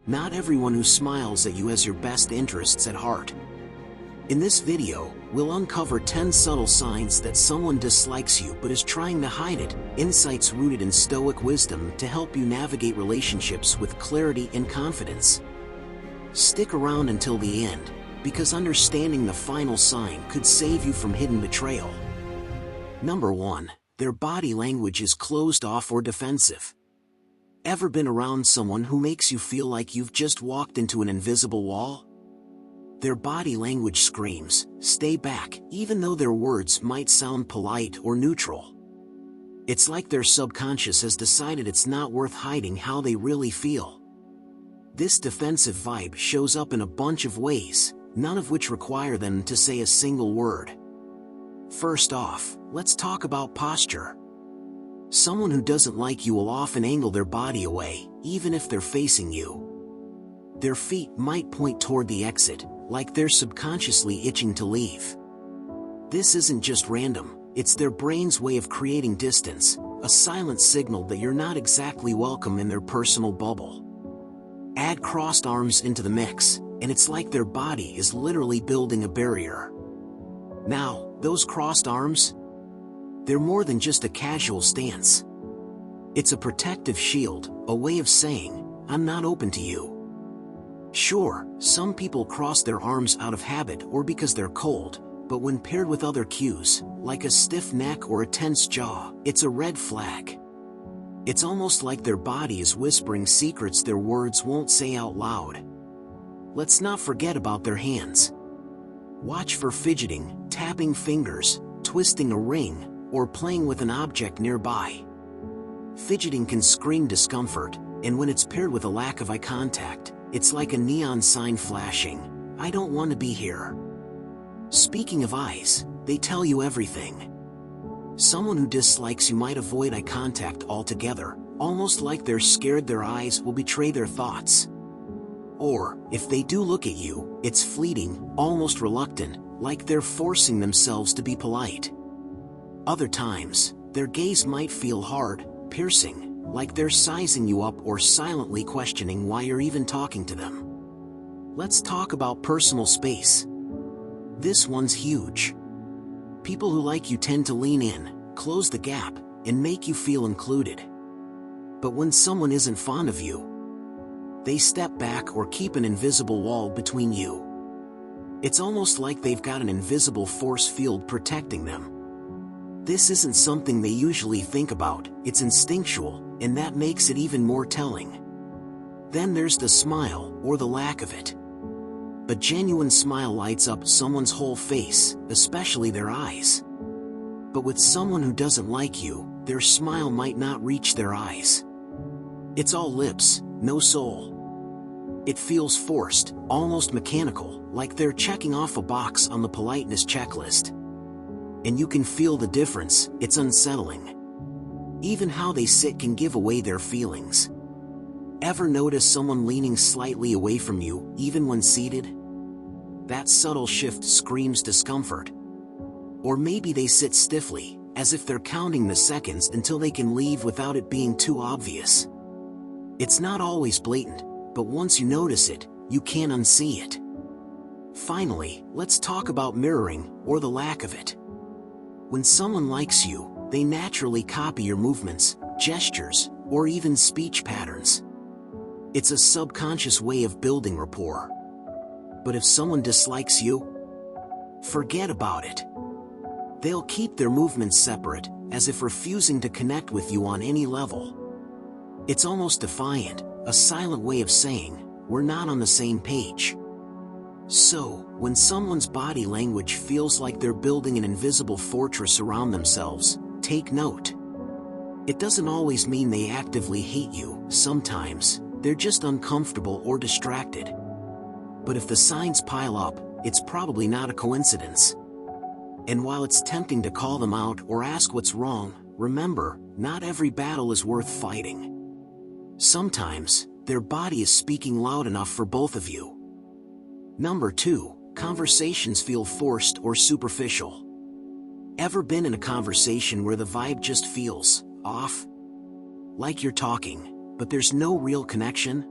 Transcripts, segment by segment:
Not everyone who smiles at you has your best interests at heart. In this video, we'll uncover 10 subtle signs that someone dislikes you but is trying to hide it, insights rooted in Stoic wisdom to help you navigate relationships with clarity and confidence. Stick around until the end, because understanding the final sign could save you from hidden betrayal. Number 1. Their body language is closed off or defensive. Ever been around someone who makes you feel like you've just walked into an invisible wall? Their body language screams, "Stay back," even though their words might sound polite or neutral. It's like their subconscious has decided it's not worth hiding how they really feel. This defensive vibe shows up in a bunch of ways, none of which require them to say a single word. First off, let's talk about posture. Someone who doesn't like you will often angle their body away, even if they're facing you. Their feet might point toward the exit, like they're subconsciously itching to leave. This isn't just random, it's their brain's way of creating distance, a silent signal that you're not exactly welcome in their personal bubble. Add crossed arms into the mix, and it's like their body is literally building a barrier. Now, those crossed arms? They're more than just a casual stance. It's a protective shield, a way of saying, "I'm not open to you." Sure, some people cross their arms out of habit or because they're cold, but when paired with other cues, like a stiff neck or a tense jaw, it's a red flag. It's almost like their body is whispering secrets their words won't say out loud. Let's not forget about their hands. Watch for fidgeting, tapping fingers, twisting a ring, or playing with an object nearby. Fidgeting can scream discomfort, and when it's paired with a lack of eye contact, it's like a neon sign flashing, "I don't want to be here." Speaking of eyes, they tell you everything. Someone who dislikes you might avoid eye contact altogether, almost like they're scared their eyes will betray their thoughts. Or, if they do look at you, it's fleeting, almost reluctant, like they're forcing themselves to be polite. Other times, their gaze might feel hard, piercing, like they're sizing you up or silently questioning why you're even talking to them. Let's talk about personal space. This one's huge. People who like you tend to lean in, close the gap, and make you feel included. But when someone isn't fond of you, they step back or keep an invisible wall between you. It's almost like they've got an invisible force field protecting them. This isn't something they usually think about, it's instinctual, and that makes it even more telling. Then there's the smile, or the lack of it. A genuine smile lights up someone's whole face, especially their eyes. But with someone who doesn't like you, their smile might not reach their eyes. It's all lips, no soul. It feels forced, almost mechanical, like they're checking off a box on the politeness checklist. And you can feel the difference, it's unsettling. Even how they sit can give away their feelings. Ever notice someone leaning slightly away from you, even when seated? That subtle shift screams discomfort. Or maybe they sit stiffly, as if they're counting the seconds until they can leave without it being too obvious. It's not always blatant, but once you notice it, you can't unsee it. Finally, let's talk about mirroring, or the lack of it. When someone likes you, they naturally copy your movements, gestures, or even speech patterns. It's a subconscious way of building rapport. But if someone dislikes you, forget about it. They'll keep their movements separate, as if refusing to connect with you on any level. It's almost defiant, a silent way of saying, "We're not on the same page." So, when someone's body language feels like they're building an invisible fortress around themselves, take note. It doesn't always mean they actively hate you, sometimes they're just uncomfortable or distracted. But if the signs pile up, it's probably not a coincidence. And while it's tempting to call them out or ask what's wrong, remember, not every battle is worth fighting. Sometimes, their body is speaking loud enough for both of you. Number 2, conversations feel forced or superficial. Ever been in a conversation where the vibe just feels off? Like you're talking, but there's no real connection?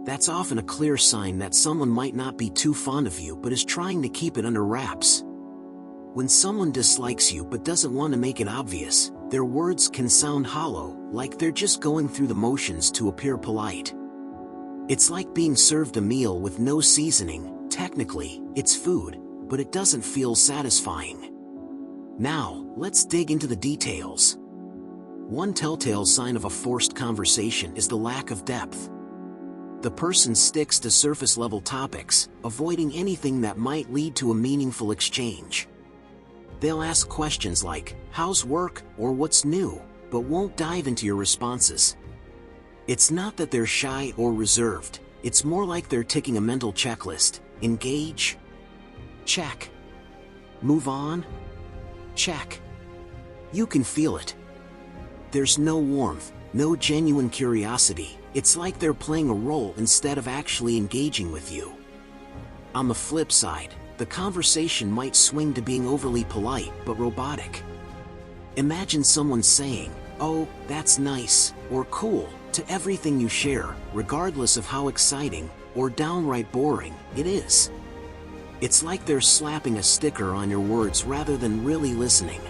That's often a clear sign that someone might not be too fond of you but is trying to keep it under wraps. When someone dislikes you but doesn't want to make it obvious, their words can sound hollow, like they're just going through the motions to appear polite. It's like being served a meal with no seasoning. Technically, it's food, but it doesn't feel satisfying. Now, let's dig into the details. One telltale sign of a forced conversation is the lack of depth. The person sticks to surface-level topics, avoiding anything that might lead to a meaningful exchange. They'll ask questions like, "How's work?" or "What's new?" but won't dive into your responses. It's not that they're shy or reserved, it's more like they're ticking a mental checklist. Engage? Check. Move on? Check. You can feel it. There's no warmth, no genuine curiosity. It's like they're playing a role instead of actually engaging with you. On the flip side, the conversation might swing to being overly polite but robotic. Imagine someone saying, "Oh, that's nice," or "cool," to everything you share, regardless of how exciting, or downright boring, it is. It's like they're slapping a sticker on your words rather than really listening.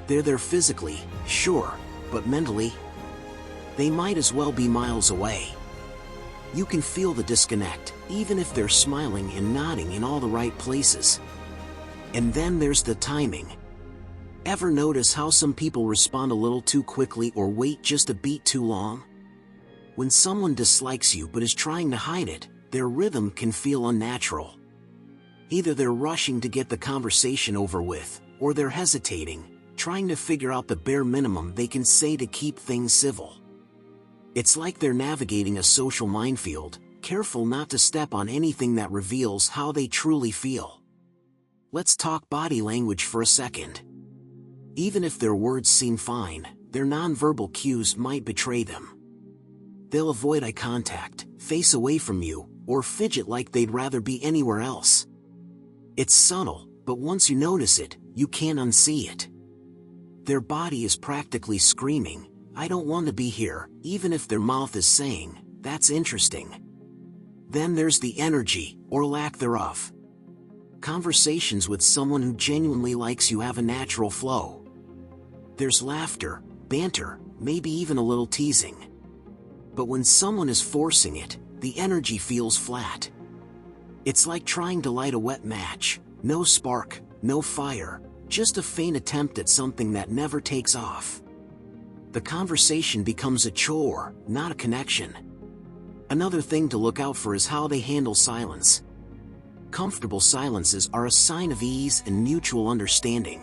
They're there physically, sure, but mentally, they might as well be miles away. You can feel the disconnect, even if they're smiling and nodding in all the right places. And then there's the timing. Ever notice how some people respond a little too quickly or wait just a beat too long? When someone dislikes you but is trying to hide it, their rhythm can feel unnatural. Either they're rushing to get the conversation over with, or they're hesitating, trying to figure out the bare minimum they can say to keep things civil. It's like they're navigating a social minefield, careful not to step on anything that reveals how they truly feel. Let's talk body language for a second. Even if their words seem fine, their nonverbal cues might betray them. They'll avoid eye contact, face away from you, or fidget like they'd rather be anywhere else. It's subtle, but once you notice it, you can't unsee it. Their body is practically screaming, "I don't want to be here," even if their mouth is saying, "That's interesting." Then there's the energy, or lack thereof. Conversations with someone who genuinely likes you have a natural flow. There's laughter, banter, maybe even a little teasing. But when someone is forcing it, the energy feels flat. It's like trying to light a wet match. No spark, no fire, just a faint attempt at something that never takes off. The conversation becomes a chore, not a connection. Another thing to look out for is how they handle silence. Comfortable silences are a sign of ease and mutual understanding.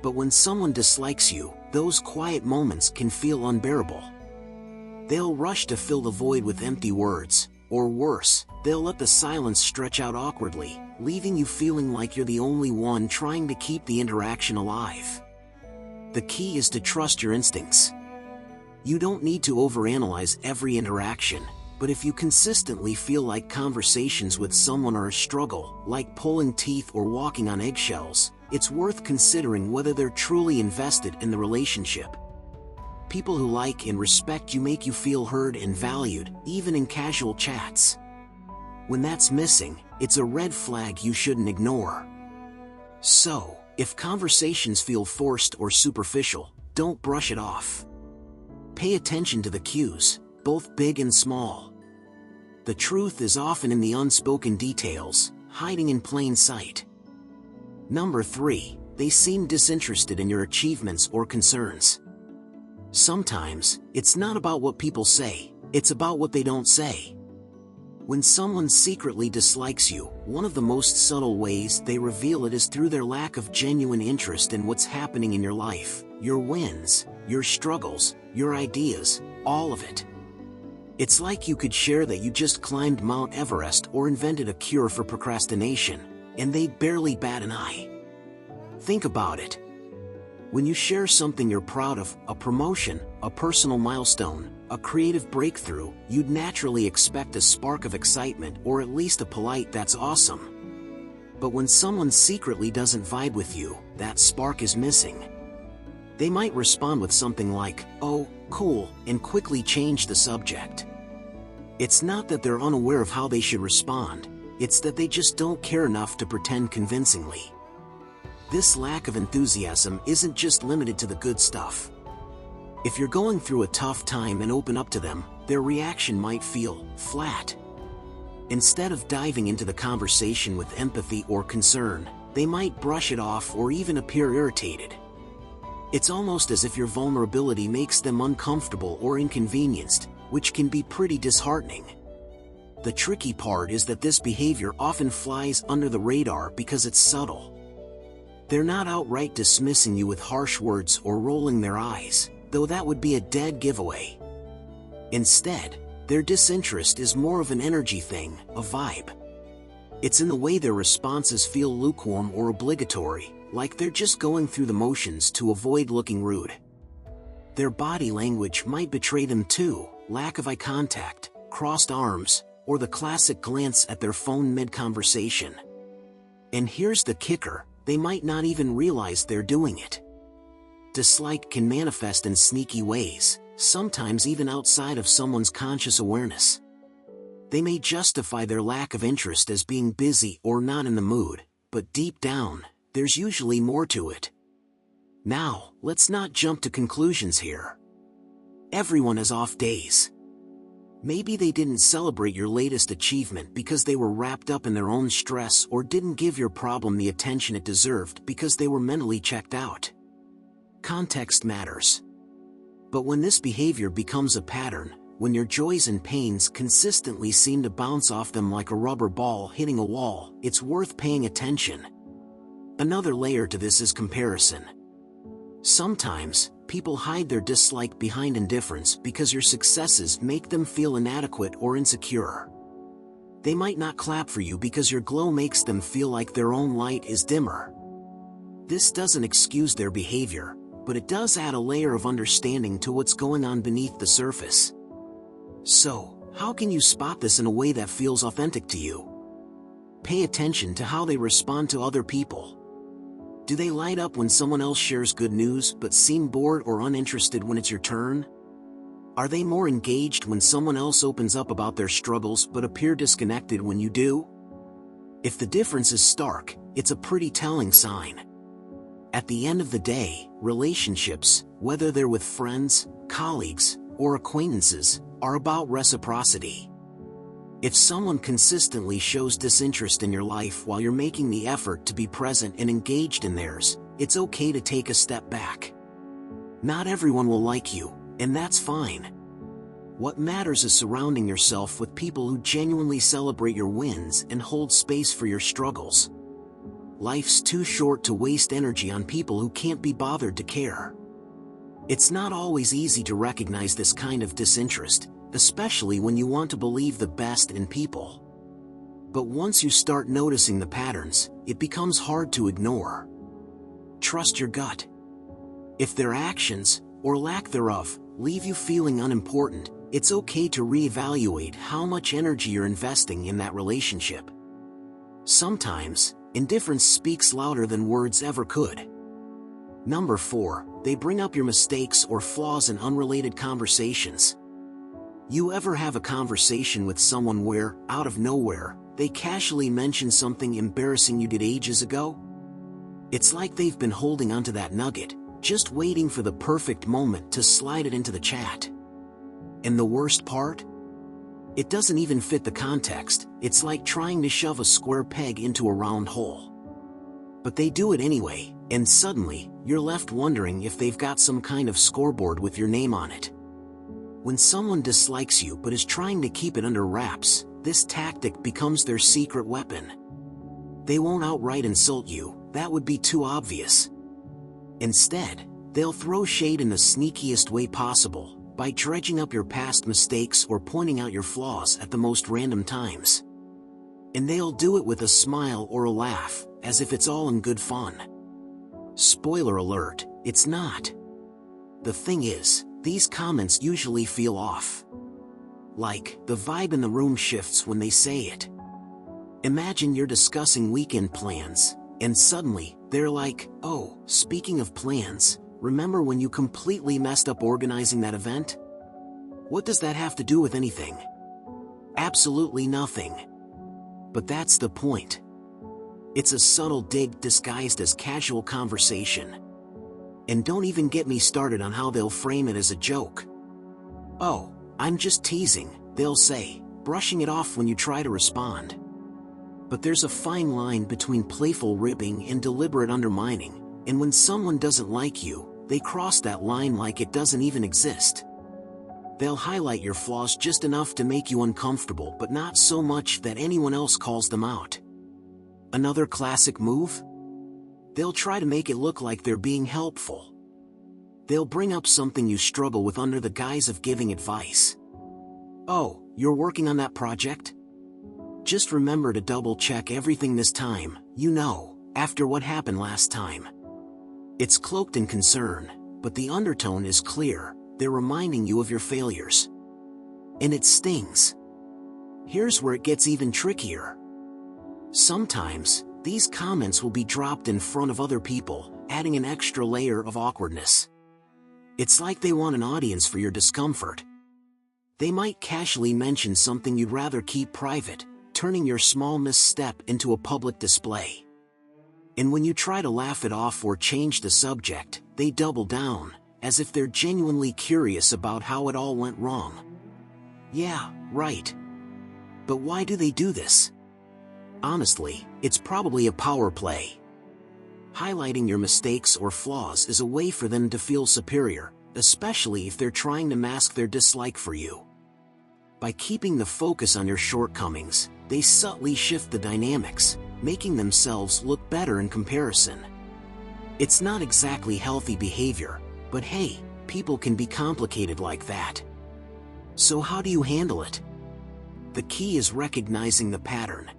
But when someone dislikes you, those quiet moments can feel unbearable. They'll rush to fill the void with empty words, or worse, they'll let the silence stretch out awkwardly, leaving you feeling like you're the only one trying to keep the interaction alive. The key is to trust your instincts. You don't need to overanalyze every interaction, but if you consistently feel like conversations with someone are a struggle, like pulling teeth or walking on eggshells, it's worth considering whether they're truly invested in the relationship. People who like and respect you make you feel heard and valued, even in casual chats. When that's missing, it's a red flag you shouldn't ignore. So, if conversations feel forced or superficial, don't brush it off. Pay attention to the cues, both big and small. The truth is often in the unspoken details, hiding in plain sight. Number 3, they seem disinterested in your achievements or concerns. Sometimes, it's not about what people say, it's about what they don't say. When someone secretly dislikes you, one of the most subtle ways they reveal it is through their lack of genuine interest in what's happening in your life, your wins, your struggles, your ideas, all of it. It's like you could share that you just climbed Mount Everest or invented a cure for procrastination, and they'd barely bat an eye. Think about it. When you share something you're proud of, a promotion, a personal milestone, a creative breakthrough, you'd naturally expect a spark of excitement or at least a polite "that's awesome." But when someone secretly doesn't vibe with you, that spark is missing. They might respond with something like, "Oh, cool," and quickly change the subject. It's not that they're unaware of how they should respond, it's that they just don't care enough to pretend convincingly. This lack of enthusiasm isn't just limited to the good stuff. If you're going through a tough time and open up to them, their reaction might feel flat. Instead of diving into the conversation with empathy or concern, they might brush it off or even appear irritated. It's almost as if your vulnerability makes them uncomfortable or inconvenienced, which can be pretty disheartening. The tricky part is that this behavior often flies under the radar because it's subtle. They're not outright dismissing you with harsh words or rolling their eyes, though that would be a dead giveaway. Instead, their disinterest is more of an energy thing, a vibe. It's in the way their responses feel lukewarm or obligatory, like they're just going through the motions to avoid looking rude. Their body language might betray them too: lack of eye contact, crossed arms, or the classic glance at their phone mid-conversation. And here's the kicker: they might not even realize they're doing it. Dislike can manifest in sneaky ways, sometimes even outside of someone's conscious awareness. They may justify their lack of interest as being busy or not in the mood, but deep down, there's usually more to it. Now, let's not jump to conclusions here. Everyone has off days. Maybe they didn't celebrate your latest achievement because they were wrapped up in their own stress, or didn't give your problem the attention it deserved because they were mentally checked out. Context matters. But when this behavior becomes a pattern, when your joys and pains consistently seem to bounce off them like a rubber ball hitting a wall, it's worth paying attention. Another layer to this is comparison. Sometimes, people hide their dislike behind indifference because your successes make them feel inadequate or insecure. They might not clap for you because your glow makes them feel like their own light is dimmer. This doesn't excuse their behavior, but it does add a layer of understanding to what's going on beneath the surface. So, how can you spot this in a way that feels authentic to you? Pay attention to how they respond to other people. Do they light up when someone else shares good news but seem bored or uninterested when it's your turn? Are they more engaged when someone else opens up about their struggles but appear disconnected when you do? If the difference is stark, it's a pretty telling sign. At the end of the day, relationships, whether they're with friends, colleagues, or acquaintances, are about reciprocity. If someone consistently shows disinterest in your life while you're making the effort to be present and engaged in theirs, it's okay to take a step back. Not everyone will like you, and that's fine. What matters is surrounding yourself with people who genuinely celebrate your wins and hold space for your struggles. Life's too short to waste energy on people who can't be bothered to care. It's not always easy to recognize this kind of disinterest, especially when you want to believe the best in people. But once you start noticing the patterns, it becomes hard to ignore. Trust your gut. If their actions, or lack thereof, leave you feeling unimportant, it's okay to reevaluate how much energy you're investing in that relationship. Sometimes, indifference speaks louder than words ever could. Number 4, they bring up your mistakes or flaws in unrelated conversations. You ever have a conversation with someone where, out of nowhere, they casually mention something embarrassing you did ages ago? It's like they've been holding onto that nugget, just waiting for the perfect moment to slide it into the chat. And the worst part? It doesn't even fit the context. It's like trying to shove a square peg into a round hole. But they do it anyway, and suddenly, you're left wondering if they've got some kind of scoreboard with your name on it. When someone dislikes you but is trying to keep it under wraps, this tactic becomes their secret weapon. They won't outright insult you, that would be too obvious. Instead, they'll throw shade in the sneakiest way possible, by dredging up your past mistakes or pointing out your flaws at the most random times. And they'll do it with a smile or a laugh, as if it's all in good fun. Spoiler alert, it's not. The thing is, these comments usually feel off. Like, the vibe in the room shifts when they say it. Imagine you're discussing weekend plans, and suddenly, they're like, "Oh, speaking of plans, remember when you completely messed up organizing that event? What does that have to do with anything?" Absolutely nothing. But that's the point. It's a subtle dig disguised as casual conversation. And don't even get me started on how they'll frame it as a joke. "Oh, I'm just teasing," they'll say, brushing it off when you try to respond. But there's a fine line between playful ribbing and deliberate undermining, and when someone doesn't like you, they cross that line like it doesn't even exist. They'll highlight your flaws just enough to make you uncomfortable, but not so much that anyone else calls them out. Another classic move? They'll try to make it look like they're being helpful. They'll bring up something you struggle with under the guise of giving advice. "Oh, you're working on that project? Just remember to double-check everything this time, after what happened last time." It's cloaked in concern, but the undertone is clear. They're reminding you of your failures. And it stings. Here's where it gets even trickier. Sometimes, these comments will be dropped in front of other people, adding an extra layer of awkwardness. It's like they want an audience for your discomfort. They might casually mention something you'd rather keep private, turning your small misstep into a public display. And when you try to laugh it off or change the subject, they double down, as if they're genuinely curious about how it all went wrong. Yeah, right. But why do they do this? Honestly, it's probably a power play. Highlighting your mistakes or flaws is a way for them to feel superior, especially if they're trying to mask their dislike for you. By keeping the focus on your shortcomings, they subtly shift the dynamics, making themselves look better in comparison. It's not exactly healthy behavior, but hey, people can be complicated like that. So how do you handle it? The key is recognizing the pattern.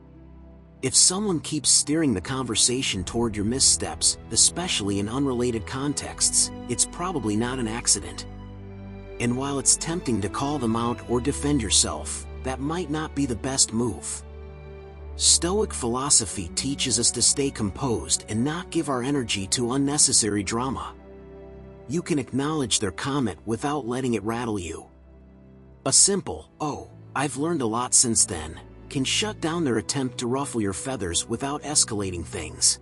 If someone keeps steering the conversation toward your missteps, especially in unrelated contexts, it's probably not an accident. And while it's tempting to call them out or defend yourself, that might not be the best move. Stoic philosophy teaches us to stay composed and not give our energy to unnecessary drama. You can acknowledge their comment without letting it rattle you. A simple, "Oh, I've learned a lot since then," can shut down their attempt to ruffle your feathers without escalating things.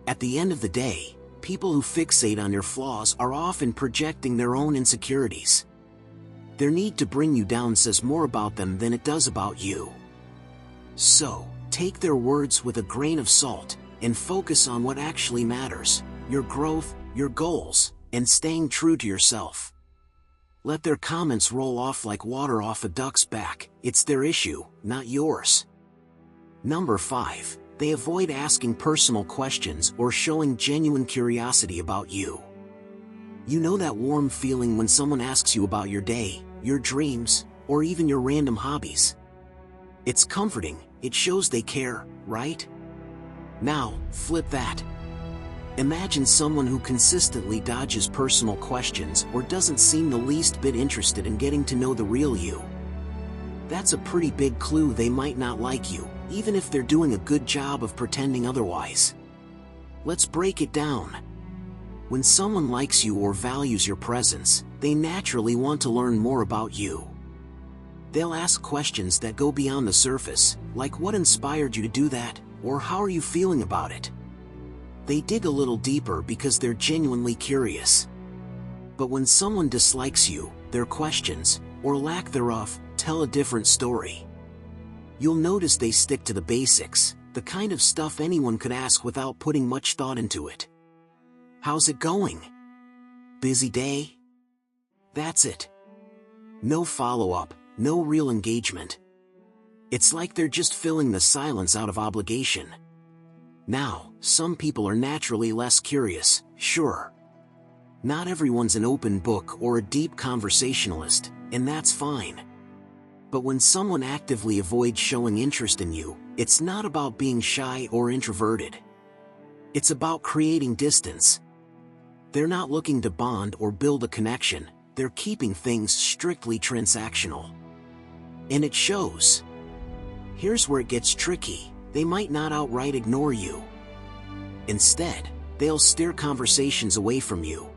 At the end of the day, people who fixate on your flaws are often projecting their own insecurities. Their need to bring you down says more about them than it does about you. So, take their words with a grain of salt, and focus on what actually matters: your growth, your goals, and staying true to yourself. Let their comments roll off like water off a duck's back. It's their issue, not yours. Number 5. They avoid asking personal questions or showing genuine curiosity about you. You know that warm feeling when someone asks you about your day, your dreams, or even your random hobbies? It's comforting. It shows they care, right? Now, flip that. Imagine someone who consistently dodges personal questions or doesn't seem the least bit interested in getting to know the real you. That's a pretty big clue they might not like you, even if they're doing a good job of pretending otherwise. Let's break it down. When someone likes you or values your presence, they naturally want to learn more about you. They'll ask questions that go beyond the surface, like what inspired you to do that, or how are you feeling about it? They dig a little deeper because they're genuinely curious. But when someone dislikes you, their questions, or lack thereof, tell a different story. You'll notice they stick to the basics, the kind of stuff anyone could ask without putting much thought into it. How's it going? Busy day? That's it. No follow-up, no real engagement. It's like they're just filling the silence out of obligation. Now, some people are naturally less curious, sure. Not everyone's an open book or a deep conversationalist, and that's fine. But when someone actively avoids showing interest in you, it's not about being shy or introverted. It's about creating distance. They're not looking to bond or build a connection, they're keeping things strictly transactional. And it shows. Here's where it gets tricky. They might not outright ignore you. Instead, they'll steer conversations away from you.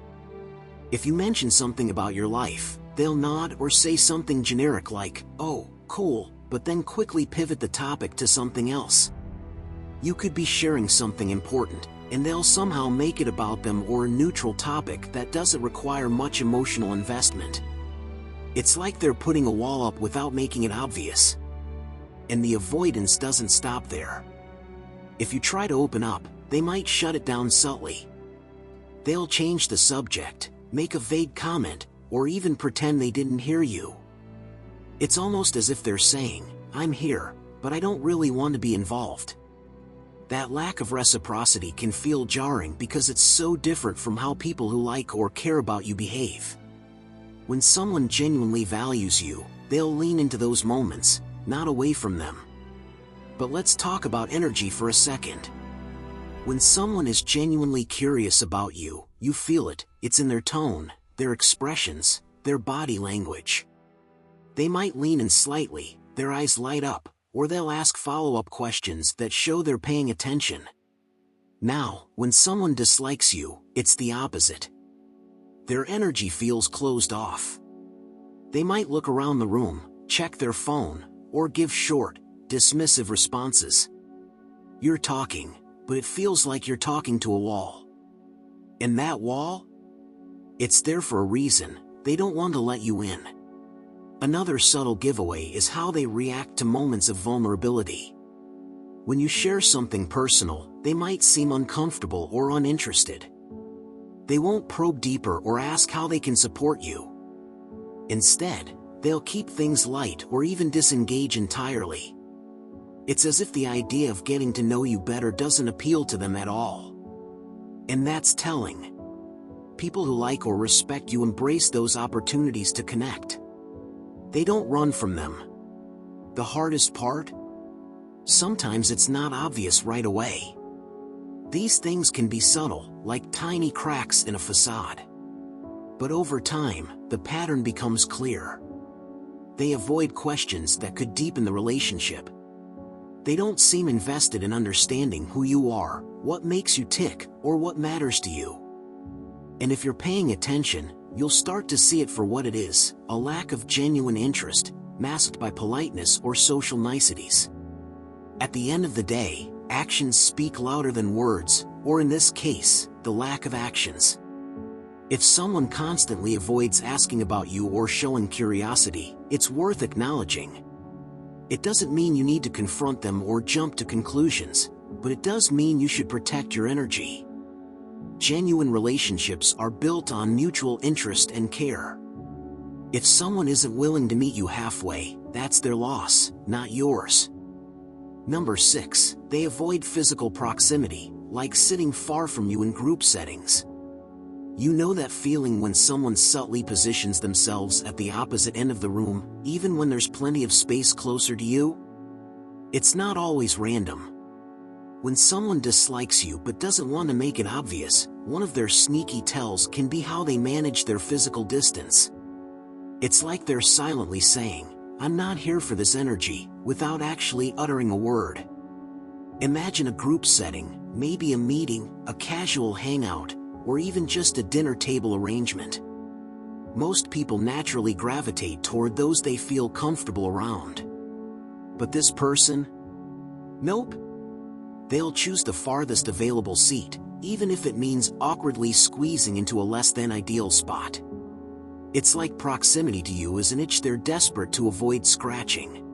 If you mention something about your life, they'll nod or say something generic like, "Oh, cool, but then quickly pivot the topic to something else. You could be sharing something important, and they'll somehow make it about them or a neutral topic that doesn't require much emotional investment. It's like they're putting a wall up without making it obvious. And the avoidance doesn't stop there. If you try to open up, they might shut it down subtly. They'll change the subject, make a vague comment, or even pretend they didn't hear you. It's almost as if they're saying, "I'm here, but I don't really want to be involved." That lack of reciprocity can feel jarring because it's so different from how people who like or care about you behave. When someone genuinely values you, they'll lean into those moments, not away from them. But let's talk about energy for a second. When someone is genuinely curious about you, you feel it. It's in their tone, their expressions, their body language. They might lean in slightly, their eyes light up, or they'll ask follow-up questions that show they're paying attention. Now, when someone dislikes you, it's the opposite. Their energy feels closed off. They might look around the room, check their phone, or give short, dismissive responses. You're talking, but it feels like you're talking to a wall. And that wall? It's there for a reason. They don't want to let you in. Another subtle giveaway is how they react to moments of vulnerability. When you share something personal, they might seem uncomfortable or uninterested. They won't probe deeper or ask how they can support you. Instead, they'll keep things light or even disengage entirely. It's as if the idea of getting to know you better doesn't appeal to them at all. And that's telling. People who like or respect you embrace those opportunities to connect. They don't run from them. The hardest part? Sometimes it's not obvious right away. These things can be subtle, like tiny cracks in a facade. But over time, the pattern becomes clear. They avoid questions that could deepen the relationship. They don't seem invested in understanding who you are, what makes you tick, or what matters to you. And if you're paying attention, you'll start to see it for what it is, a lack of genuine interest, masked by politeness or social niceties. At the end of the day, actions speak louder than words, or in this case, the lack of actions. If someone constantly avoids asking about you or showing curiosity, it's worth acknowledging. It doesn't mean you need to confront them or jump to conclusions, but it does mean you should protect your energy. Genuine relationships are built on mutual interest and care. If someone isn't willing to meet you halfway, that's their loss, not yours. Number 6, they avoid physical proximity, like sitting far from you in group settings. You know that feeling when someone subtly positions themselves at the opposite end of the room, even when there's plenty of space closer to you? It's not always random. When someone dislikes you but doesn't want to make it obvious, one of their sneaky tells can be how they manage their physical distance. It's like they're silently saying, "I'm not here for this energy," without actually uttering a word. Imagine a group setting, maybe a meeting, a casual hangout, or even just a dinner table arrangement. Most people naturally gravitate toward those they feel comfortable around. But this person? Nope. They'll choose the farthest available seat, even if it means awkwardly squeezing into a less than ideal spot. It's like proximity to you is an itch they're desperate to avoid scratching.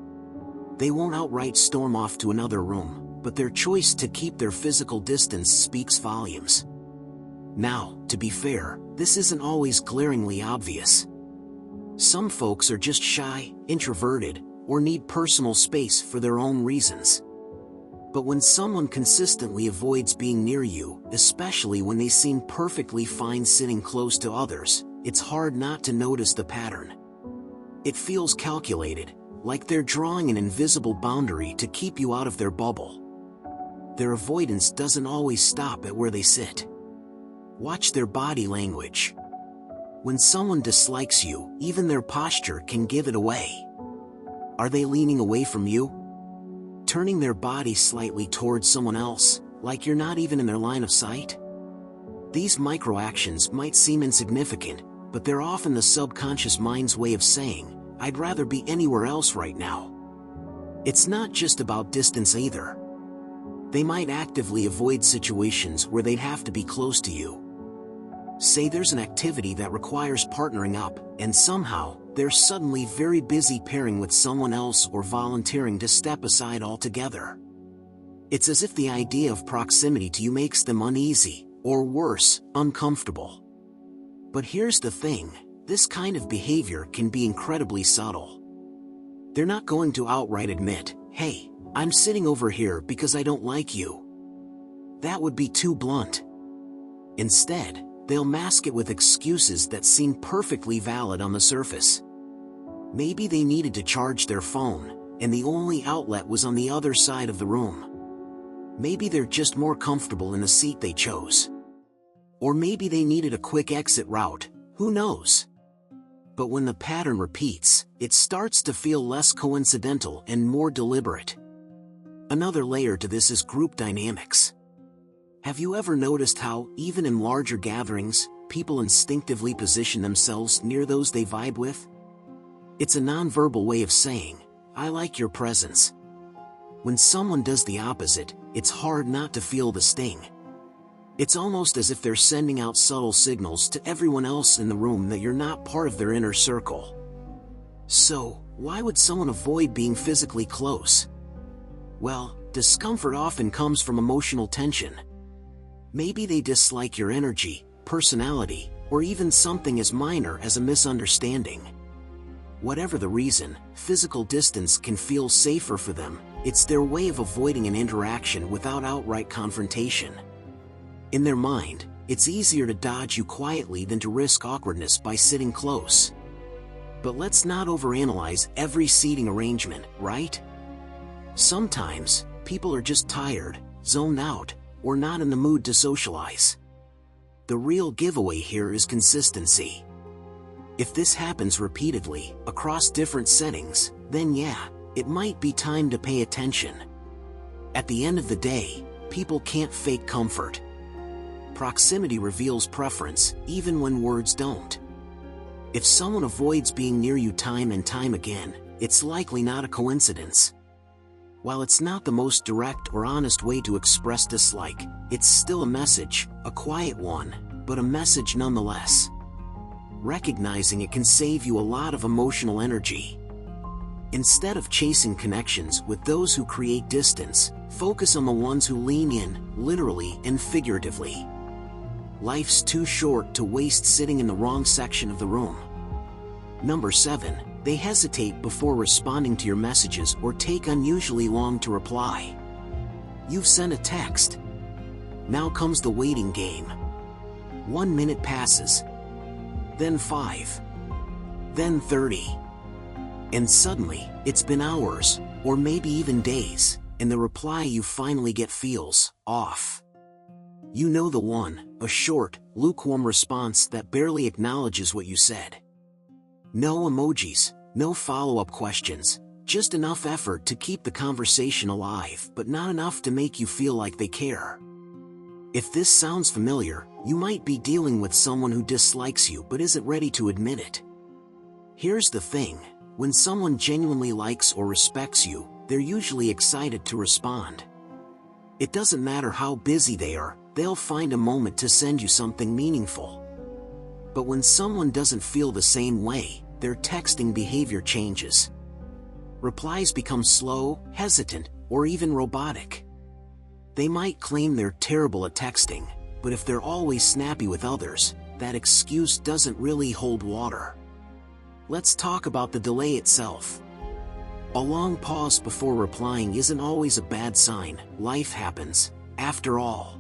They won't outright storm off to another room, but their choice to keep their physical distance speaks volumes. Now, to be fair, this isn't always glaringly obvious. Some folks are just shy, introverted, or need personal space for their own reasons. But when someone consistently avoids being near you, especially when they seem perfectly fine sitting close to others, it's hard not to notice the pattern. It feels calculated, like they're drawing an invisible boundary to keep you out of their bubble. Their avoidance doesn't always stop at where they sit. Watch their body language. When someone dislikes you, even their posture can give it away. Are they leaning away from you? Turning their body slightly towards someone else, like you're not even in their line of sight? These microactions might seem insignificant, but they're often the subconscious mind's way of saying, "I'd rather be anywhere else right now." It's not just about distance either. They might actively avoid situations where they'd have to be close to you. Say there's an activity that requires partnering up, and somehow, they're suddenly very busy pairing with someone else or volunteering to step aside altogether. It's as if the idea of proximity to you makes them uneasy, or worse, uncomfortable. But here's the thing, this kind of behavior can be incredibly subtle. They're not going to outright admit, "Hey, I'm sitting over here because I don't like you." That would be too blunt. Instead, they'll mask it with excuses that seem perfectly valid on the surface. Maybe they needed to charge their phone, and the only outlet was on the other side of the room. Maybe they're just more comfortable in the seat they chose. Or maybe they needed a quick exit route, who knows? But when the pattern repeats, it starts to feel less coincidental and more deliberate. Another layer to this is group dynamics. Have you ever noticed how, even in larger gatherings, people instinctively position themselves near those they vibe with? It's a nonverbal way of saying, "I like your presence." When someone does the opposite, it's hard not to feel the sting. It's almost as if they're sending out subtle signals to everyone else in the room that you're not part of their inner circle. So, why would someone avoid being physically close? Well, discomfort often comes from emotional tension. Maybe they dislike your energy, personality, or even something as minor as a misunderstanding. Whatever the reason, physical distance can feel safer for them. It's their way of avoiding an interaction without outright confrontation. In their mind, it's easier to dodge you quietly than to risk awkwardness by sitting close. But let's not overanalyze every seating arrangement, right? Sometimes, people are just tired, zoned out, or not in the mood to socialize. The real giveaway here is consistency. If this happens repeatedly, across different settings, then yeah, it might be time to pay attention. At the end of the day, people can't fake comfort. Proximity reveals preference, even when words don't. If someone avoids being near you time and time again, it's likely not a coincidence. While it's not the most direct or honest way to express dislike, it's still a message, a quiet one, but a message nonetheless. Recognizing it can save you a lot of emotional energy. Instead of chasing connections with those who create distance, focus on the ones who lean in, literally and figuratively. Life's too short to waste sitting in the wrong section of the room. Number 7, they hesitate before responding to your messages or take unusually long to reply. You've sent a text. Now comes the waiting game. 1 minute passes. Then 5. Then 30. And suddenly, it's been hours, or maybe even days, and the reply you finally get feels off. You know the one, a short, lukewarm response that barely acknowledges what you said. No emojis, no follow-up questions, just enough effort to keep the conversation alive, but not enough to make you feel like they care. If this sounds familiar, you might be dealing with someone who dislikes you but isn't ready to admit it. Here's the thing, when someone genuinely likes or respects you, they're usually excited to respond. It doesn't matter how busy they are, they'll find a moment to send you something meaningful. But when someone doesn't feel the same way, their texting behavior changes. Replies become slow, hesitant, or even robotic. They might claim they're terrible at texting, but if they're always snappy with others, that excuse doesn't really hold water. Let's talk about the delay itself. A long pause before replying isn't always a bad sign, life happens, after all.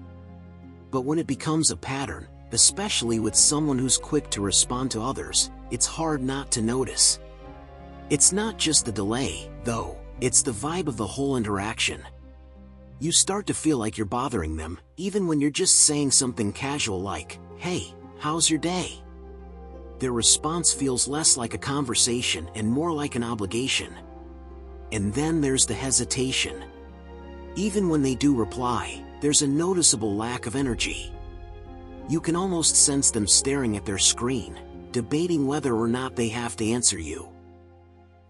But when it becomes a pattern, especially with someone who's quick to respond to others, it's hard not to notice. It's not just the delay, though, it's the vibe of the whole interaction. You start to feel like you're bothering them, even when you're just saying something casual like, "Hey, how's your day?" Their response feels less like a conversation and more like an obligation. And then there's the hesitation. Even when they do reply, there's a noticeable lack of energy. You can almost sense them staring at their screen, debating whether or not they have to answer you.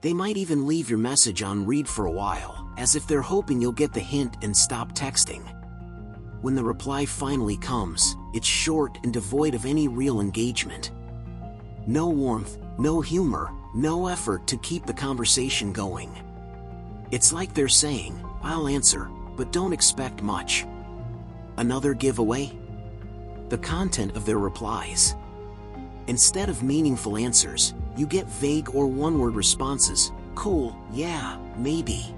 They might even leave your message on read for a while, as if they're hoping you'll get the hint and stop texting. When the reply finally comes, it's short and devoid of any real engagement. No warmth, no humor, no effort to keep the conversation going. It's like they're saying, "I'll answer, but don't expect much." Another giveaway? The content of their replies. Instead of meaningful answers, you get vague or one-word responses. Cool, yeah, maybe.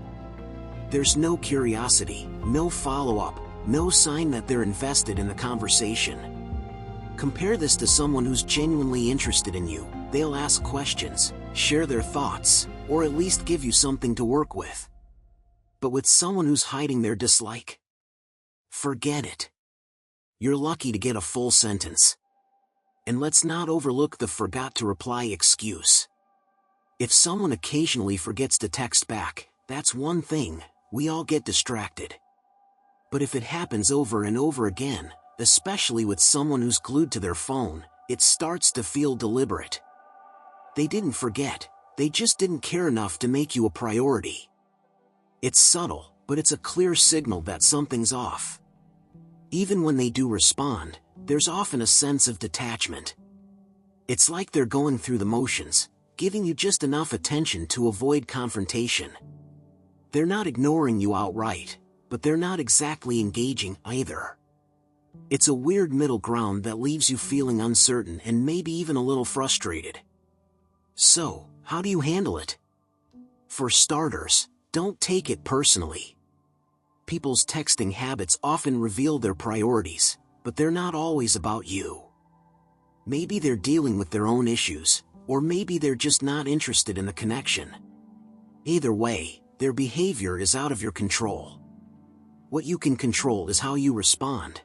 There's no curiosity, no follow-up, no sign that they're invested in the conversation. Compare this to someone who's genuinely interested in you. They'll ask questions, share their thoughts, or at least give you something to work with. But with someone who's hiding their dislike, forget it. You're lucky to get a full sentence. And let's not overlook the forgot to reply excuse. If someone occasionally forgets to text back, that's one thing, we all get distracted. But if it happens over and over again, especially with someone who's glued to their phone, it starts to feel deliberate. They didn't forget, they just didn't care enough to make you a priority. It's subtle, but it's a clear signal that something's off. Even when they do respond, there's often a sense of detachment. It's like they're going through the motions, giving you just enough attention to avoid confrontation. They're not ignoring you outright, but they're not exactly engaging either. It's a weird middle ground that leaves you feeling uncertain and maybe even a little frustrated. So, how do you handle it? For starters, don't take it personally. People's texting habits often reveal their priorities, but they're not always about you. Maybe they're dealing with their own issues, or maybe they're just not interested in the connection. Either way, their behavior is out of your control. What you can control is how you respond.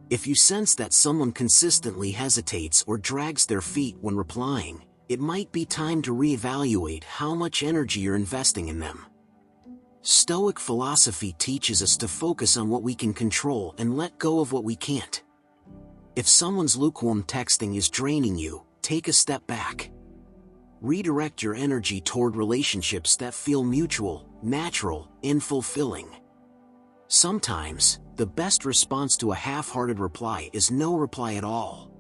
If you sense that someone consistently hesitates or drags their feet when replying, it might be time to reevaluate how much energy you're investing in them. Stoic philosophy teaches us to focus on what we can control and let go of what we can't. If someone's lukewarm texting is draining you, take a step back. Redirect your energy toward relationships that feel mutual, natural, and fulfilling. Sometimes, the best response to a half-hearted reply is no reply at all.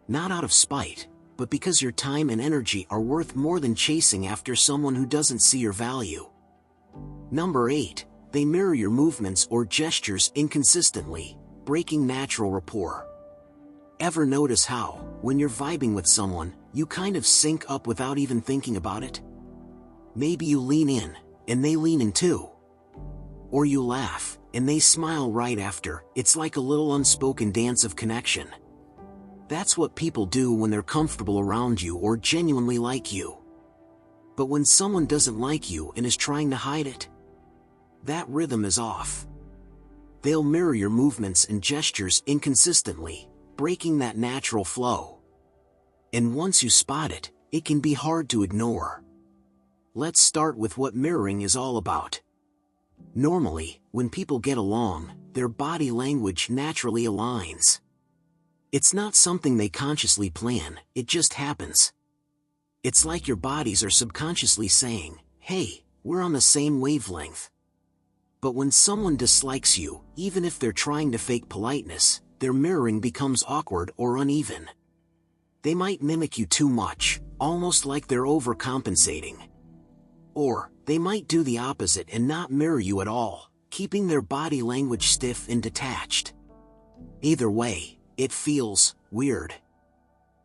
Not out of spite, but because your time and energy are worth more than chasing after someone who doesn't see your value. Number 8, they mirror your movements or gestures inconsistently, breaking natural rapport. Ever notice how, when you're vibing with someone, you kind of sync up without even thinking about it? Maybe you lean in, and they lean in too. Or you laugh, and they smile right after. It's like a little unspoken dance of connection. That's what people do when they're comfortable around you or genuinely like you. But when someone doesn't like you and is trying to hide it, that rhythm is off. They'll mirror your movements and gestures inconsistently, breaking that natural flow. And once you spot it, it can be hard to ignore. Let's start with what mirroring is all about. Normally, when people get along, their body language naturally aligns. It's not something they consciously plan, it just happens. It's like your bodies are subconsciously saying, "Hey, we're on the same wavelength." But when someone dislikes you, even if they're trying to fake politeness, their mirroring becomes awkward or uneven. They might mimic you too much, almost like they're overcompensating. Or, they might do the opposite and not mirror you at all, keeping their body language stiff and detached. Either way, it feels weird.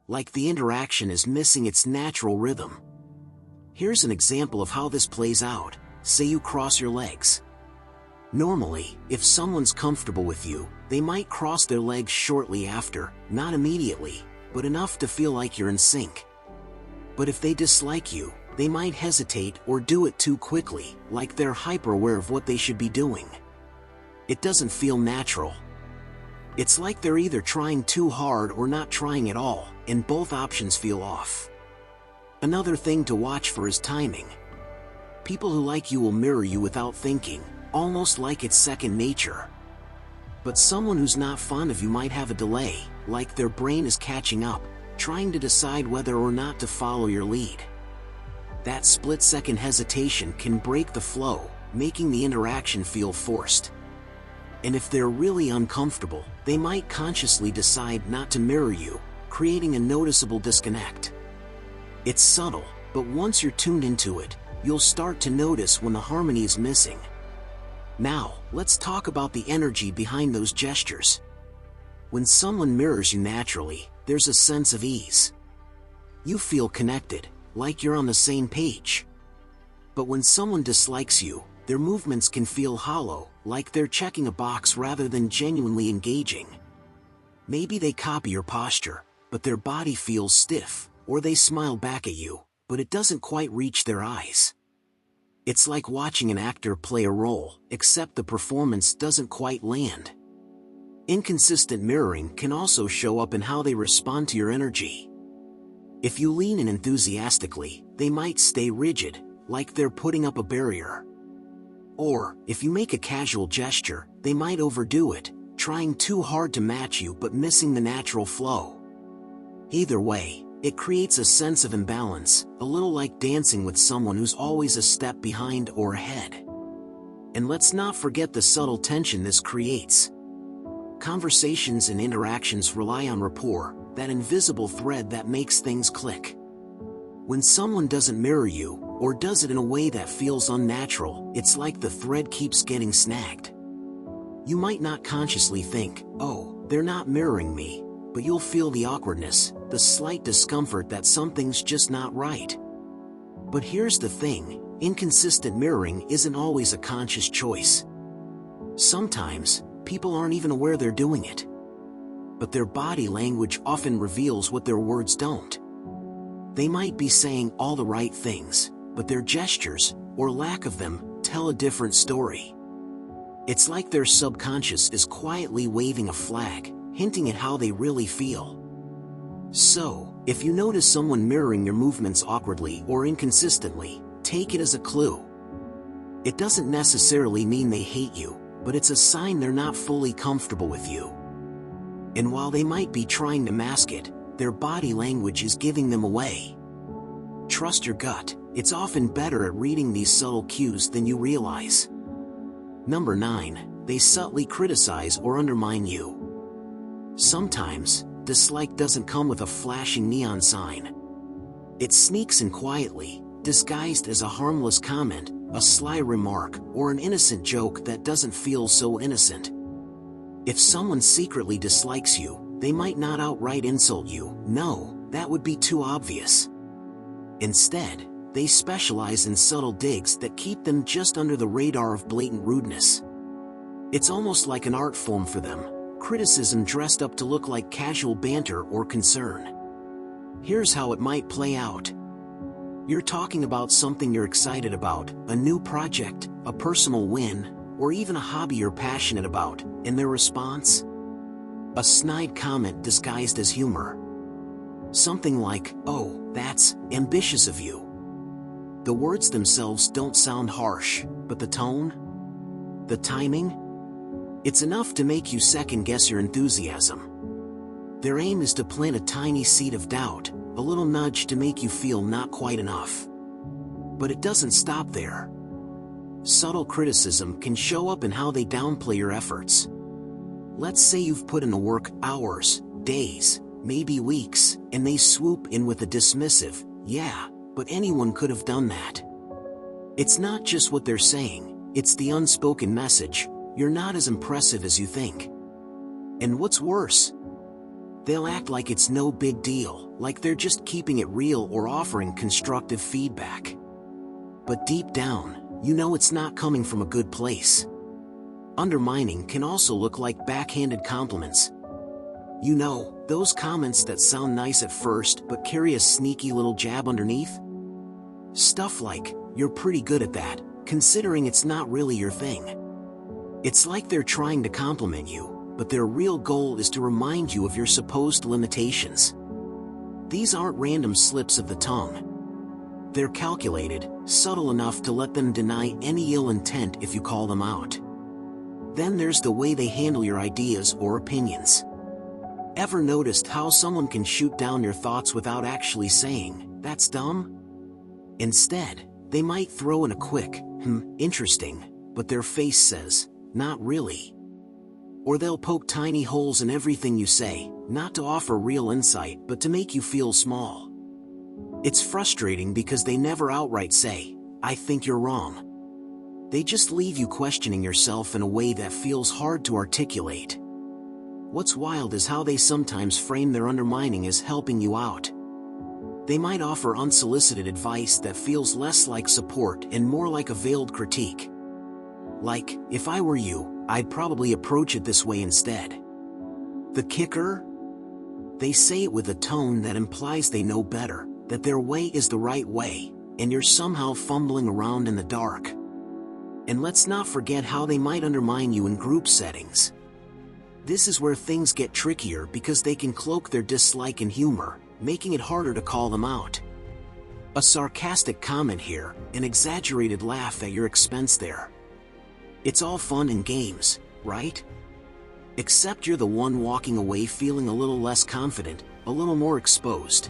Like the interaction is missing its natural rhythm. Here's an example of how this plays out. Say you cross your legs. Normally, if someone's comfortable with you, they might cross their legs shortly after, not immediately, but enough to feel like you're in sync. But if they dislike you, they might hesitate or do it too quickly, like they're hyper-aware of what they should be doing. It doesn't feel natural. It's like they're either trying too hard or not trying at all, and both options feel off. Another thing to watch for is timing. People who like you will mirror you without thinking, almost like it's second nature. But someone who's not fond of you might have a delay, like their brain is catching up, trying to decide whether or not to follow your lead. That split-second hesitation can break the flow, making the interaction feel forced. And if they're really uncomfortable, they might consciously decide not to mirror you, creating a noticeable disconnect. It's subtle, but once you're tuned into it, you'll start to notice when the harmony is missing. Now, let's talk about the energy behind those gestures. When someone mirrors you naturally, there's a sense of ease. You feel connected, like you're on the same page. But when someone dislikes you, their movements can feel hollow, like they're checking a box rather than genuinely engaging. Maybe they copy your posture, but their body feels stiff, or they smile back at you, but it doesn't quite reach their eyes. It's like watching an actor play a role, except the performance doesn't quite land. Inconsistent mirroring can also show up in how they respond to your energy. If you lean in enthusiastically, they might stay rigid, like they're putting up a barrier. Or, if you make a casual gesture, they might overdo it, trying too hard to match you but missing the natural flow. Either way, it creates a sense of imbalance, a little like dancing with someone who's always a step behind or ahead. And let's not forget the subtle tension this creates. Conversations and interactions rely on rapport, that invisible thread that makes things click. When someone doesn't mirror you, or does it in a way that feels unnatural, it's like the thread keeps getting snagged. You might not consciously think, "Oh, they're not mirroring me," but you'll feel the awkwardness, the slight discomfort that something's just not right. But here's the thing, inconsistent mirroring isn't always a conscious choice. Sometimes, people aren't even aware they're doing it. But their body language often reveals what their words don't. They might be saying all the right things, but their gestures, or lack of them, tell a different story. It's like their subconscious is quietly waving a flag, hinting at how they really feel. So, if you notice someone mirroring your movements awkwardly or inconsistently, take it as a clue. It doesn't necessarily mean they hate you, but it's a sign they're not fully comfortable with you. And while they might be trying to mask it, their body language is giving them away. Trust your gut, it's often better at reading these subtle cues than you realize. Number 9, they subtly criticize or undermine you. Sometimes, dislike doesn't come with a flashing neon sign. It sneaks in quietly, disguised as a harmless comment, a sly remark, or an innocent joke that doesn't feel so innocent. If someone secretly dislikes you, they might not outright insult you. No, that would be too obvious. Instead, they specialize in subtle digs that keep them just under the radar of blatant rudeness. It's almost like an art form for them, criticism dressed up to look like casual banter or concern. Here's how it might play out. You're talking about something you're excited about, a new project, a personal win, or even a hobby you're passionate about, and their response? A snide comment disguised as humor. Something like, "Oh, that's ambitious of you." The words themselves don't sound harsh, but the tone? The timing? It's enough to make you second-guess your enthusiasm. Their aim is to plant a tiny seed of doubt, a little nudge to make you feel not quite enough. But it doesn't stop there. Subtle criticism can show up in how they downplay your efforts. Let's say you've put in the work hours, days, maybe weeks, and they swoop in with a dismissive, "Yeah, but anyone could have done that." It's not just what they're saying, it's the unspoken message, "You're not as impressive as you think." And what's worse? They'll act like it's no big deal, like they're just keeping it real or offering constructive feedback. But deep down, you know it's not coming from a good place. Undermining can also look like backhanded compliments. You know, those comments that sound nice at first but carry a sneaky little jab underneath? Stuff like, "You're pretty good at that, considering it's not really your thing." It's like they're trying to compliment you, but their real goal is to remind you of your supposed limitations. These aren't random slips of the tongue. They're calculated, subtle enough to let them deny any ill intent if you call them out. Then there's the way they handle your ideas or opinions. Ever noticed how someone can shoot down your thoughts without actually saying, "That's dumb"? Instead, they might throw in a quick, interesting, but their face says, not really. Or they'll poke tiny holes in everything you say, not to offer real insight but to make you feel small. It's frustrating because they never outright say, I think you're wrong. They just leave you questioning yourself in a way that feels hard to articulate. What's wild is how they sometimes frame their undermining as helping you out. They might offer unsolicited advice that feels less like support and more like a veiled critique. Like, if I were you, I'd probably approach it this way instead. The kicker? They say it with a tone that implies they know better, that their way is the right way, and you're somehow fumbling around in the dark. And let's not forget how they might undermine you in group settings. This is where things get trickier because they can cloak their dislike in humor, making it harder to call them out. A sarcastic comment here, an exaggerated laugh at your expense there. It's all fun and games, right? Except you're the one walking away feeling a little less confident, a little more exposed.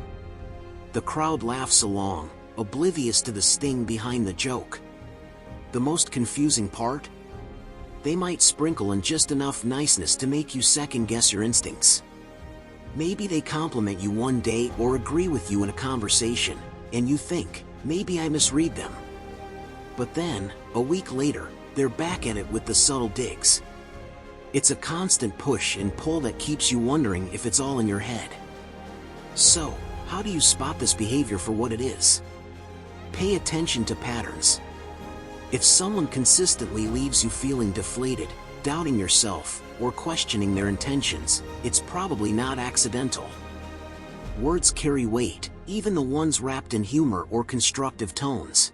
The crowd laughs along, oblivious to the sting behind the joke. The most confusing part? They might sprinkle in just enough niceness to make you second-guess your instincts. Maybe they compliment you one day or agree with you in a conversation, and you think, maybe I misread them. But then, a week later, they're back at it with the subtle digs. It's a constant push and pull that keeps you wondering if it's all in your head. So, how do you spot this behavior for what it is? Pay attention to patterns. If someone consistently leaves you feeling deflated, doubting yourself, or questioning their intentions, it's probably not accidental. Words carry weight, even the ones wrapped in humor or constructive tones.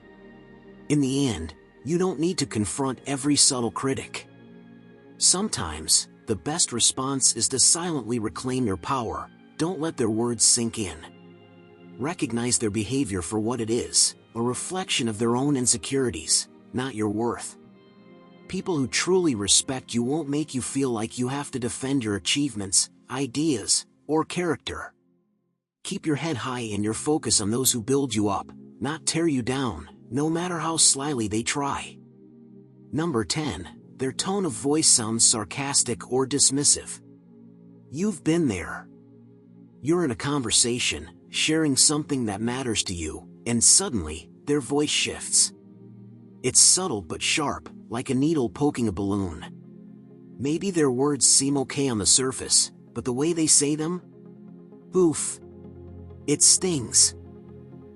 In the end, you don't need to confront every subtle critic. Sometimes, the best response is to silently reclaim your power. Don't let their words sink in. Recognize their behavior for what it is, a reflection of their own insecurities, not your worth. People who truly respect you won't make you feel like you have to defend your achievements, ideas, or character. Keep your head high and your focus on those who build you up, not tear you down, no matter how slyly they try. Number 10. Their tone of voice sounds sarcastic or dismissive. You've been there. You're in a conversation, sharing something that matters to you, and suddenly, their voice shifts. It's subtle but sharp, like a needle poking a balloon. Maybe their words seem okay on the surface, but the way they say them? Oof. It stings.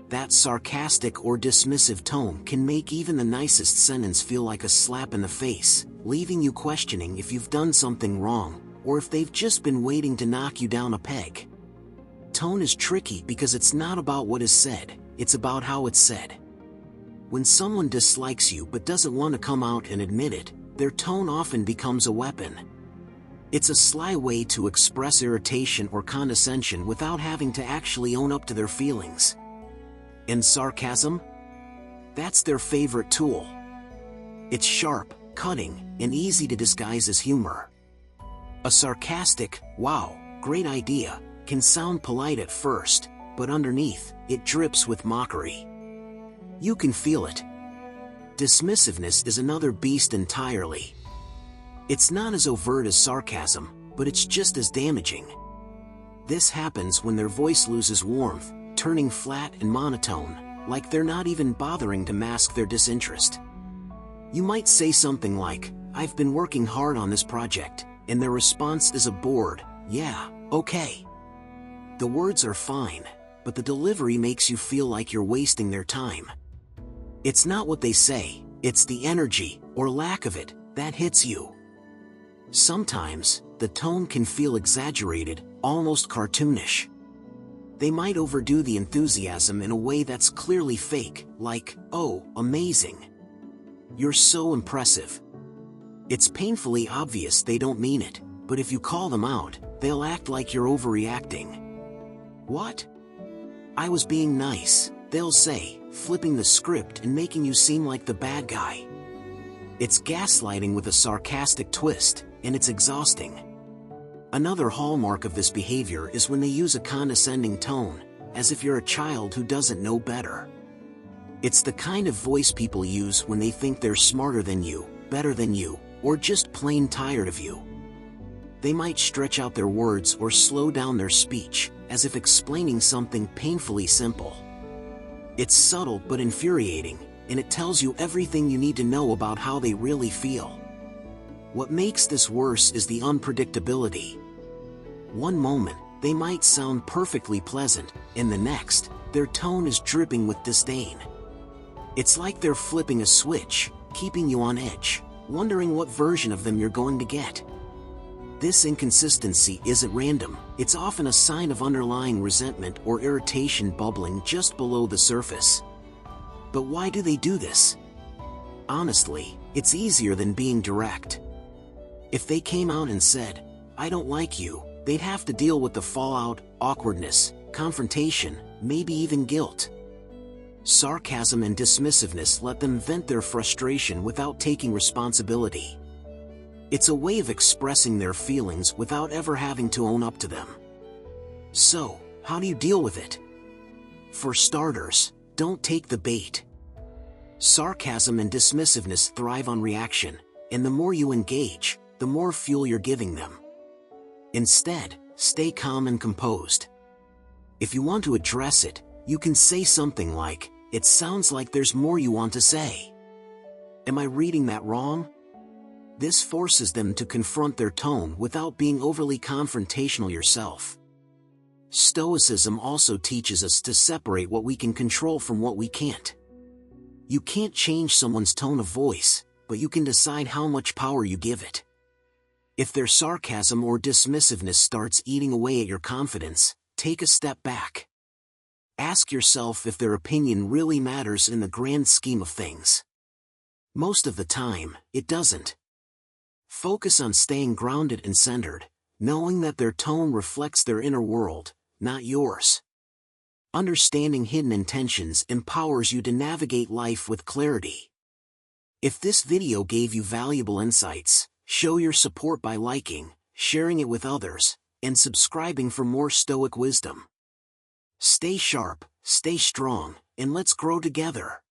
That sarcastic or dismissive tone can make even the nicest sentence feel like a slap in the face, leaving you questioning if you've done something wrong, or if they've just been waiting to knock you down a peg. Tone is tricky because it's not about what is said, it's about how it's said. When someone dislikes you but doesn't want to come out and admit it, their tone often becomes a weapon. It's a sly way to express irritation or condescension without having to actually own up to their feelings. And sarcasm? That's their favorite tool. It's sharp, cutting, and easy to disguise as humor. A sarcastic, "Wow, great idea," can sound polite at first, but underneath, it drips with mockery. You can feel it. Dismissiveness is another beast entirely. It's not as overt as sarcasm, but it's just as damaging. This happens when their voice loses warmth, turning flat and monotone, like they're not even bothering to mask their disinterest. You might say something like, "I've been working hard on this project," and their response is a bored, "Yeah, okay." The words are fine, but the delivery makes you feel like you're wasting their time. It's not what they say, it's the energy, or lack of it, that hits you. Sometimes, the tone can feel exaggerated, almost cartoonish. They might overdo the enthusiasm in a way that's clearly fake, like, "Oh, amazing. You're so impressive." It's painfully obvious they don't mean it, but if you call them out, they'll act like you're overreacting. "What? I was being nice," they'll say, flipping the script and making you seem like the bad guy. It's gaslighting with a sarcastic twist, and it's exhausting. Another hallmark of this behavior is when they use a condescending tone, as if you're a child who doesn't know better. It's the kind of voice people use when they think they're smarter than you, better than you, or just plain tired of you. They might stretch out their words or slow down their speech, as if explaining something painfully simple. It's subtle but infuriating, and it tells you everything you need to know about how they really feel. What makes this worse is the unpredictability. One moment, they might sound perfectly pleasant, and the next, their tone is dripping with disdain. It's like they're flipping a switch, keeping you on edge, wondering what version of them you're going to get. This inconsistency isn't random, it's often a sign of underlying resentment or irritation bubbling just below the surface. But why do they do this? Honestly, it's easier than being direct. If they came out and said, "I don't like you," they'd have to deal with the fallout, awkwardness, confrontation, maybe even guilt. Sarcasm and dismissiveness let them vent their frustration without taking responsibility. It's a way of expressing their feelings without ever having to own up to them. So, how do you deal with it? For starters, don't take the bait. Sarcasm and dismissiveness thrive on reaction, and the more you engage, the more fuel you're giving them. Instead, stay calm and composed. If you want to address it, you can say something like, "It sounds like there's more you want to say. Am I reading that wrong?" This forces them to confront their tone without being overly confrontational yourself. Stoicism also teaches us to separate what we can control from what we can't. You can't change someone's tone of voice, but you can decide how much power you give it. If their sarcasm or dismissiveness starts eating away at your confidence, take a step back. Ask yourself if their opinion really matters in the grand scheme of things. Most of the time, it doesn't. Focus on staying grounded and centered, knowing that their tone reflects their inner world, not yours. Understanding hidden intentions empowers you to navigate life with clarity. If this video gave you valuable insights, show your support by liking, sharing it with others, and subscribing for more Stoic wisdom. Stay sharp, stay strong, and let's grow together.